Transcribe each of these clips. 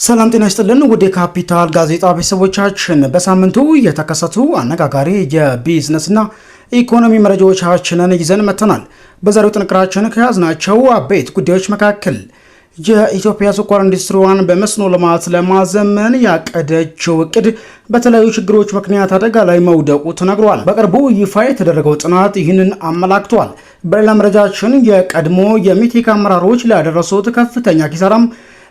ሰላም ጤና ይስጥልን ውድ ካፒታል ጋዜጣ ቤተሰቦቻችን በሳምንቱ የተከሰቱ አነጋጋሪ የቢዝነስና ኢኮኖሚ መረጃዎቻችንን ይዘን መጥተናል። በዛሬው ጥንቅራችን ከያዝናቸው አበይት ጉዳዮች መካከል የኢትዮጵያ ስኳር ኢንዱስትሪዋን በመስኖ ልማት ለማዘመን ያቀደችው እቅድ በተለያዩ ችግሮች ምክንያት አደጋ ላይ መውደቁ ተነግሯል። በቅርቡ ይፋ የተደረገው ጥናት ይህንን አመላክቷል። በሌላ መረጃችን የቀድሞ የሜቴክ አመራሮች ላደረሱት ከፍተኛ ኪሳራም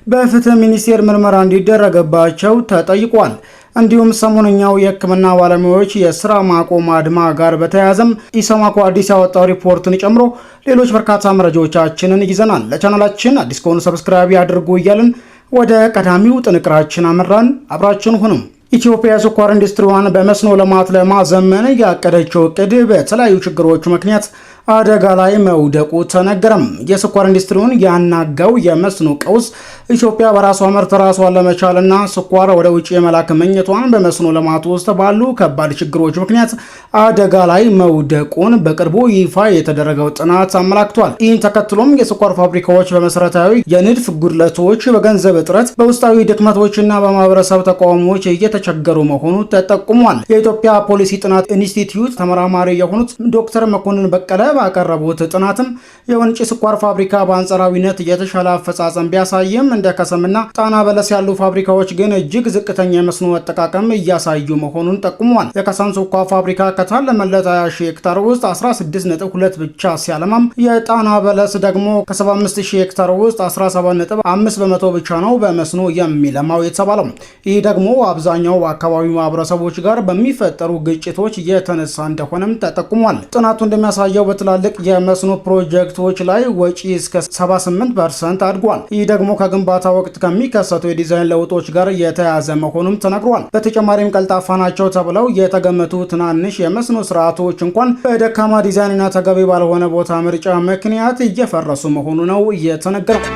በፍትህ ሚኒስቴር ምርመራ እንዲደረግባቸው ተጠይቋል። እንዲሁም ሰሞነኛው የሕክምና ባለሙያዎች የስራ ማቆም አድማ ጋር በተያያዘም ኢሰማኮ አዲስ ያወጣው ሪፖርትን ጨምሮ ሌሎች በርካታ መረጃዎቻችንን ይዘናል። ለቻናላችን አዲስ ከሆኑ ሰብስክራይብ ያድርጉ እያልን ወደ ቀዳሚው ጥንቅራችን አመራን። አብራችን ሁኑም። ኢትዮጵያ ስኳር ኢንዱስትሪዋን በመስኖ ልማት ለማዘመን ያቀደችው እቅድ በተለያዩ ችግሮች ምክንያት አደጋ ላይ መውደቁ ተነገረም። የስኳር ኢንዱስትሪውን ያናጋው የመስኖ ቀውስ ኢትዮጵያ በራሷ ምርት ራሷን ለመቻልና ስኳር ወደ ውጭ የመላክ ምኞቷን በመስኖ ልማት ውስጥ ባሉ ከባድ ችግሮች ምክንያት አደጋ ላይ መውደቁን በቅርቡ ይፋ የተደረገው ጥናት አመላክቷል። ይህን ተከትሎም የስኳር ፋብሪካዎች በመሰረታዊ የንድፍ ጉድለቶች፣ በገንዘብ እጥረት፣ በውስጣዊ ድክመቶችና በማህበረሰብ ተቃውሞዎች እየተቸገሩ መሆኑ ተጠቁሟል። የኢትዮጵያ ፖሊሲ ጥናት ኢንስቲትዩት ተመራማሪ የሆኑት ዶክተር መኮንን በቀለ ባቀረቡት ጥናትም የወንጪ ስኳር ፋብሪካ በአንጻራዊነት የተሻለ አፈጻጸም ቢያሳይም እንደ ከሰምና ጣና በለስ ያሉ ፋብሪካዎች ግን እጅግ ዝቅተኛ የመስኖ አጠቃቀም እያሳዩ መሆኑን ጠቁመዋል። የከሰም ስኳር ፋብሪካ ከታለመለት 20,000 ሄክታር ውስጥ 16.2 ብቻ ሲያለማም የጣና በለስ ደግሞ ከ75,000 ሄክታር ውስጥ 17.5 በመቶ ብቻ ነው በመስኖ የሚለማው የተባለው። ይህ ደግሞ አብዛኛው አካባቢው ማህበረሰቦች ጋር በሚፈጠሩ ግጭቶች የተነሳ እንደሆነም ተጠቁሟል። ጥናቱ እንደሚያሳየው በትላልቅ የመስኖ ፕሮጀክቶች ላይ ወጪ እስከ 78% አድጓል። ይህ ደግሞ ከግንባታ ወቅት ከሚከሰቱ የዲዛይን ለውጦች ጋር የተያያዘ መሆኑም ተነግሯል። በተጨማሪም ቀልጣፋ ናቸው ተብለው የተገመቱ ትናንሽ የመስኖ ስርዓቶች እንኳን በደካማ ዲዛይንና ተገቢ ባልሆነ ቦታ ምርጫ ምክንያት እየፈረሱ መሆኑ ነው የተነገረው።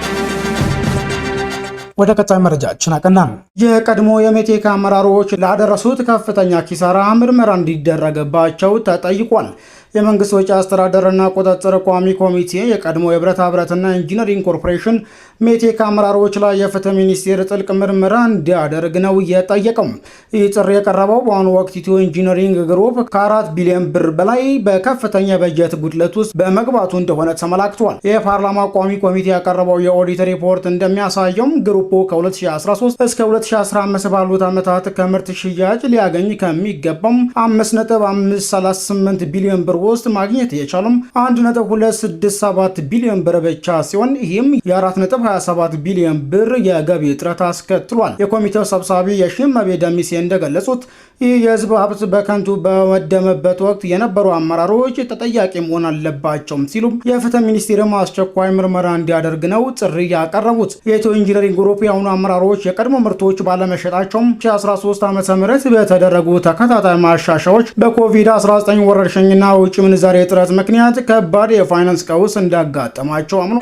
ወደ ቀጣይ መረጃችን አቀናን። የቀድሞ የሜቴክ አመራሮች ላደረሱት ከፍተኛ ኪሳራ ምርመራ እንዲደረግባቸው ተጠይቋል። የመንግስት ወጪ አስተዳደርና ቁጥጥር ቋሚ ኮሚቴ የቀድሞ የብረታ ብረትና ኢንጂነሪንግ ኮርፖሬሽን ሜቴክ አመራሮች ላይ የፍትህ ሚኒስቴር ጥልቅ ምርመራ እንዲያደርግ ነው የጠየቀው። ይህ ጥሪ የቀረበው በአሁኑ ወቅት ኢትዮ ኢንጂነሪንግ ግሩፕ ከ4 ቢሊዮን ብር በላይ በከፍተኛ በጀት ጉድለት ውስጥ በመግባቱ እንደሆነ ተመላክቷል። የፓርላማ ቋሚ ኮሚቴ ያቀረበው የኦዲት ሪፖርት እንደሚያሳየው ግሩፑ ከ2013 እስከ 2015 ባሉት ዓመታት ከምርት ሽያጭ ሊያገኝ ከሚገባው 5.538 ቢሊዮን ብር ውስጥ ማግኘት የቻሉም 1.267 ቢሊዮን ብር ብቻ ሲሆን ይህም የ4.27 ቢሊዮን ብር የገቢ እጥረት አስከትሏል። የኮሚቴው ሰብሳቢ የሺመቤ ደሚሴ እንደገለጹት ይህ የህዝብ ሀብት በከንቱ በወደመበት ወቅት የነበሩ አመራሮች ተጠያቂ መሆን አለባቸው ሲሉ የፍትህ ሚኒስቴርም አስቸኳይ ምርመራ እንዲያደርግ ነው ጥሪ ያቀረቡት። የኢትዮ ኢንጂነሪንግ ግሩፕ የአሁኑ አመራሮች የቀድሞ ምርቶች ባለመሸጣቸውም 2013 ዓ.ም በተደረጉ ተከታታይ ማሻሻያዎች በኮቪድ-19 ወረርሽኝና ውጭ ምንዛሬ እጥረት ምክንያት ከባድ የፋይናንስ ቀውስ እንዳጋጠማቸው አምኖ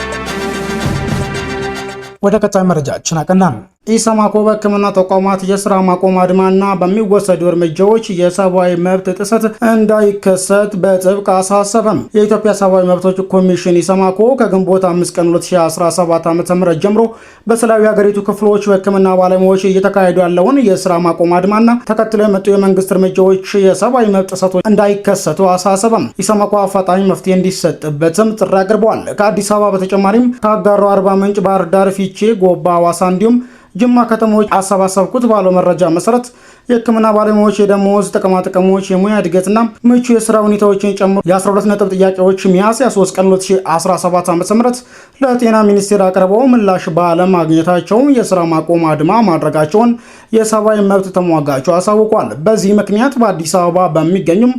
ወደ ቀጣይ መረጃችን አቀናን። ኢሰማኮ በሕክምና ተቋማት የስራ ማቆም አድማና በሚወሰዱ እርምጃዎች የሰብአዊ መብት ጥሰት እንዳይከሰት በጥብቅ አሳሰበም። የኢትዮጵያ ሰብአዊ መብቶች ኮሚሽን ኢሰማኮ ከግንቦት 5 ቀን 2017 ዓ.ም ጀምሮ በተለያዩ የሀገሪቱ ክፍሎች በሕክምና ባለሙያዎች እየተካሄዱ ያለውን የስራ ማቆም አድማና ተከትሎ የመጡ የመንግስት እርምጃዎች የሰብአዊ መብት ጥሰቶች እንዳይከሰቱ አሳሰበም። ኢሰማኮ አፋጣኝ መፍትሄ እንዲሰጥበትም ጥሪ አቅርበዋል። ከአዲስ አበባ በተጨማሪም ከአጋሮ፣ አርባ ምንጭ፣ ባህር ዳር፣ ፊቼ፣ ጎባ፣ ሐዋሳ እንዲሁም ጅማ ከተሞች አሰባሰብኩት ባለው መረጃ መሰረት የሕክምና ባለሙያዎች የደሞዝ ጥቅማ ጥቅሞች፣ የሙያ እድገትና ምቹ የስራ ሁኔታዎችን ጨምሮ የ12 ነጥብ ጥያቄዎች ሚያዝያ 3 ቀን 2017 ዓ.ም ለጤና ሚኒስቴር አቅርበው ምላሽ ባለማግኘታቸው የስራ ማቆም አድማ ማድረጋቸውን የሰብአዊ መብት ተሟጋቹ አሳውቋል። በዚህ ምክንያት በአዲስ አበባ በሚገኙም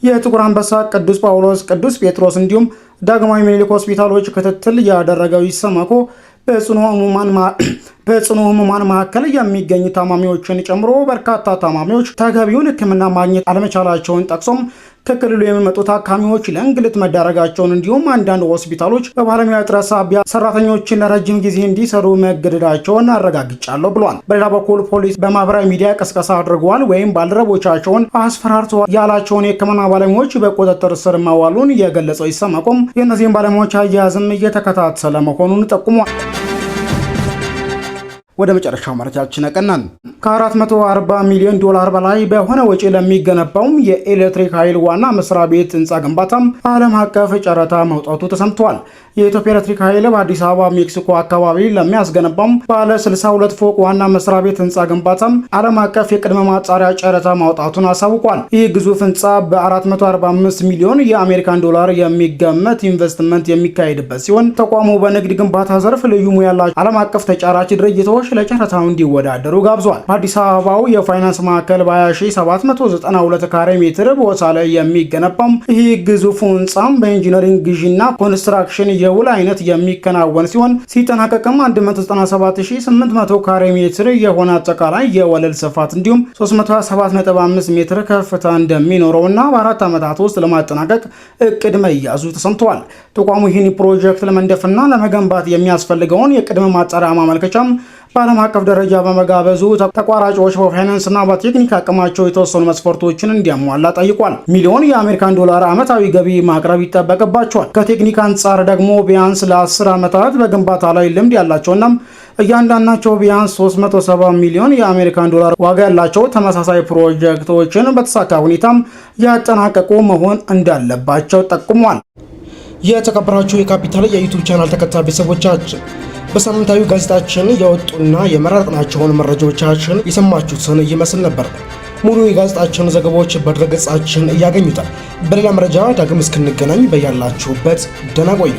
የጥቁር አንበሳ፣ ቅዱስ ጳውሎስ፣ ቅዱስ ጴጥሮስ እንዲሁም ዳግማዊ ምኒልክ ሆስፒታሎች ክትትል ያደረገው ኢሰማኮ በጽኑ ህሙማን መካከል የሚገኙ ታማሚዎችን ጨምሮ በርካታ ታማሚዎች ተገቢውን ሕክምና ማግኘት አለመቻላቸውን ጠቅሶም ከክልሉ የሚመጡ ታካሚዎች ለእንግልት መዳረጋቸውን እንዲሁም አንዳንድ ሆስፒታሎች በባለሙያ እጥረት ሳቢያ ሰራተኞችን ለረጅም ጊዜ እንዲሰሩ መገደዳቸውን አረጋግጫለሁ ብሏል። በሌላ በኩል ፖሊስ በማህበራዊ ሚዲያ ቅስቀሳ አድርገዋል ወይም ባልደረቦቻቸውን አስፈራርተዋል ያላቸውን የሕክምና ባለሙያዎች በቁጥጥር ስር መዋሉን የገለጸው ኢሰማኮም የእነዚህን ባለሙያዎች አያያዝም እየተከታተለ መሆኑን ጠቁሟል። ወደ መጨረሻው መረጃችን አቀናን። ከ440 ሚሊዮን ዶላር በላይ በሆነ ወጪ ለሚገነባው የኤሌክትሪክ ኃይል ዋና መስሪያ ቤት ህንፃ ግንባታም ዓለም አቀፍ ጨረታ መውጣቱ ተሰምቷል። የኢትዮጵያ ኤሌክትሪክ ኃይል በአዲስ አበባ ሜክሲኮ አካባቢ ለሚያስገነባው ባለ 62 ፎቅ ዋና መስሪያ ቤት ህንፃ ግንባታም ዓለም አቀፍ የቅድመ ማጣሪያ ጨረታ ማውጣቱን አሳውቋል። ይህ ግዙፍ ህንፃ በ445 ሚሊዮን የአሜሪካን ዶላር የሚገመት ኢንቨስትመንት የሚካሄድበት ሲሆን ተቋሙ በንግድ ግንባታ ዘርፍ ልዩ ሙያ ያላቸው ዓለም አቀፍ ተጫራች ድርጅቶች ለጨረታው እንዲወዳደሩ ጋብዟል። በአዲስ አበባው የፋይናንስ ማዕከል በ20792 ካሬ ሜትር ቦታ ላይ የሚገነባው ይህ ግዙፍ ህንፃም በኢንጂነሪንግ ግዢና ኮንስትራክሽን የውል አይነት የሚከናወን ሲሆን ሲጠናቀቅም 197800 ካሬ ሜትር የሆነ አጠቃላይ የወለል ስፋት እንዲሁም 327.5 ሜትር ከፍታ እንደሚኖረውና በ4 ዓመታት ውስጥ ለማጠናቀቅ እቅድ መያዙ ተሰምቷል። ተቋሙ ይህን ፕሮጀክት ለመንደፍና ለመገንባት የሚያስፈልገውን የቅድመ ማጣሪያ ማመልከቻም በዓለም አቀፍ ደረጃ በመጋበዙ ተቋራጮች በፋይናንስና በቴክኒክ አቅማቸው የተወሰኑ መስፈርቶችን እንዲያሟላ ጠይቋል። ሚሊዮን የአሜሪካን ዶላር ዓመታዊ ገቢ ማቅረብ ይጠበቅባቸዋል። ከቴክኒክ አንጻር ደግሞ ቢያንስ ለ10 ዓመታት በግንባታ ላይ ልምድ ያላቸውና እያንዳንዳቸው ቢያንስ 370 ሚሊዮን የአሜሪካን ዶላር ዋጋ ያላቸው ተመሳሳይ ፕሮጀክቶችን በተሳካ ሁኔታም ያጠናቀቁ መሆን እንዳለባቸው ጠቁሟል። የተከበራችሁ የካፒታል የዩቲዩብ ቻናል ተከታታይ ቤተሰቦቻችን በሳምንታዊ ጋዜጣችን የወጡና የመረጥናቸውን መረጃዎቻችን የሰማችሁትን ይመስል ነበር። ሙሉ የጋዜጣችን ዘገባዎች በድረገጻችን ያገኙታል። በሌላ መረጃ ዳግም እስክንገናኝ በያላችሁበት ደህና ቆዩ።